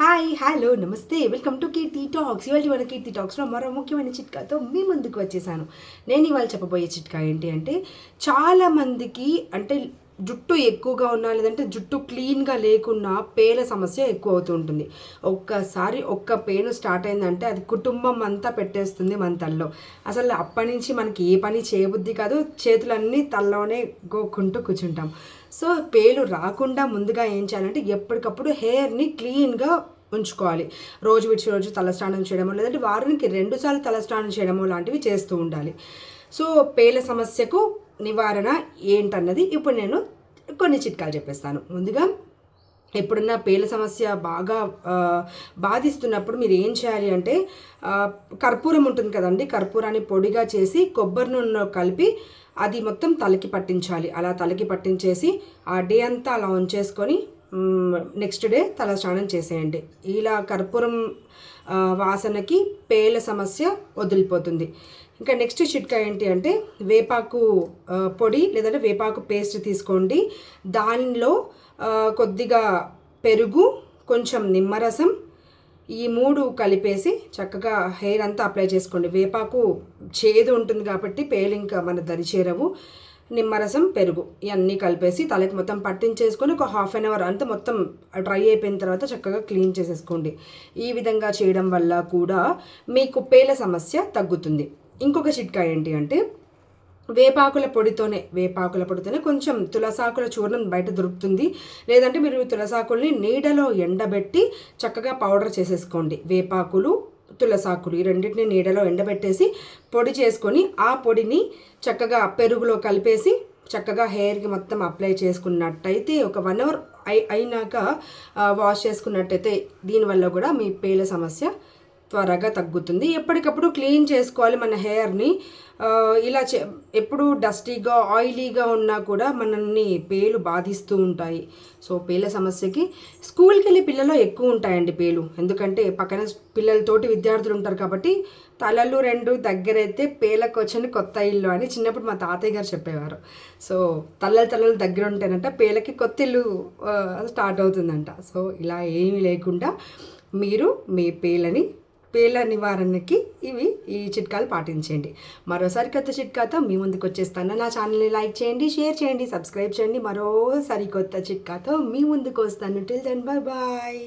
Hi hello నమస్తే welcome to Keerthi talks. ఇవాళ మన కీర్తి టాక్స్లో మరో ముఖ్యమైన చిట్కాతో మీ ముందుకు వచ్చేసాను. నేను ఇవాళ చెప్పబోయే చిట్కా ఏంటి అంటే, చాలామందికి అంటే జుట్టు ఎక్కువగా ఉన్నా లేదంటే జుట్టు క్లీన్గా లేకున్నా పేల సమస్య ఎక్కువ అవుతూ ఉంటుంది. ఒక్కసారి ఒక్క పేను స్టార్ట్ అయిందంటే అది కుటుంబం అంతా పెట్టేస్తుంది మన తలలో. అసలు అప్పటి నుంచి మనకి ఏ పని చేయబుద్ధి కాదు, చేతులన్నీ తలలోనే గోక్కుంటూ కూర్చుంటాం. సో పేలు రాకుండా ముందుగా ఏం చేయాలంటే ఎప్పటికప్పుడు హెయిర్ని క్లీన్గా ఉంచుకోవాలి. రోజు విడిచి రోజు తలస్నానం చేయడమో లేదంటే వారానికి 2 సార్లు తలస్నానం చేయడమో లాంటివి చేస్తూ ఉండాలి. సో పేల సమస్యకు నివారణ ఏంటన్నది ఇప్పుడు నేను కొన్ని చిట్కాలు చెప్పేస్తాను. ముందుగా ఎప్పుడన్నా పేల సమస్య బాగా బాధిస్తున్నప్పుడు మీరు ఏం చేయాలి అంటే, కర్పూరం ఉంటుంది కదండి, కర్పూరాన్ని పొడిగా చేసి కొబ్బరి నూనెలో కలిపి అది మొత్తం తలకి పట్టించాలి. అలా తలకి పట్టించేసి ఆ డే అంతా అలా ఉంచేసుకొని నెక్స్ట్ డే తల స్నానం చేసేయండి. ఇలా కర్పూరం వాసనకి పేల సమస్య వదిలిపోతుంది. ఇంకా నెక్స్ట్ చిట్కా ఏంటి అంటే, వేపాకు పొడి లేదంటే వేపాకు పేస్ట్ తీసుకోండి. దానిలో కొద్దిగా పెరుగు, కొంచెం నిమ్మరసం, ఈ 3 కలిపేసి చక్కగా హెయిర్ అంతా అప్లై చేసుకోండి. వేపాకు చేదు ఉంటుంది కాబట్టి పేలు ఇంకా మన దరి చేరవు. నిమ్మరసం, పెరుగు ఇవన్నీ కలిపేసి తలకి మొత్తం పట్టించేసుకొని ఒక హాఫ్ అన్ అవర్ అంతా మొత్తం డ్రై అయిపోయిన తర్వాత చక్కగా క్లీన్ చేసేసుకోండి. ఈ విధంగా చేయడం వల్ల కూడా మీకు పేల సమస్య తగ్గుతుంది. ఇంకొక చిట్కా ఏంటి అంటే, వేపాకుల పొడితోనే కొంచెం తులసాకుల చూర్ణం బయట దొరుకుతుంది. లేదంటే మీరు తులసాకుల్ని నీడలో ఎండబెట్టి చక్కగా పౌడర్ చేసేసుకోండి. వేపాకులు, తులసాకులు ఈ రెండింటిని నీడలో ఎండబెట్టేసి పొడి చేసుకొని ఆ పొడిని చక్కగా పెరుగులో కలిపేసి చక్కగా హెయిర్కి మొత్తం అప్లై చేసుకున్నట్టయితే ఒక 1 అవర్ అయినాక వాష్ చేసుకున్నట్టయితే దీనివల్ల కూడా మీ పేల సమస్య త్వరగా తగ్గుతుంది. ఎప్పటికప్పుడు క్లీన్ చేసుకోవాలి మన హెయిర్ని. ఇలా ఎప్పుడు డస్టీగా ఆయిలీగా ఉన్నా కూడా మనల్ని పేలు బాధిస్తూ ఉంటాయి. సో పేల సమస్యకి స్కూల్కి వెళ్ళి పిల్లలు ఎక్కువ ఉంటాయండి పేలు. ఎందుకంటే పక్కన పిల్లలతోటి విద్యార్థులు ఉంటారు కాబట్టి తలలు 2 దగ్గరైతే పేలకు వచ్చిన కొత్త ఇల్లు అని చిన్నప్పుడు మా తాతయ్య గారు చెప్పేవారు. సో తలలు దగ్గర ఉంటేనంట పేలకి కొత్త ఇల్లు స్టార్ట్ అవుతుందంట. సో ఇలా ఏమీ లేకుండా మీరు మీ పేల నివారణకి ఈ చిట్కాలు పాటించండి. మరోసారి కొత్త చిట్కాతో మీ ముందుకు వచ్చేస్తాను. నా ఛానల్ని లైక్ చేయండి, షేర్ చేయండి, సబ్స్క్రైబ్ చేయండి. మరోసారి కొత్త చిట్కాతో మీ ముందుకు వస్తాను. Till then bye.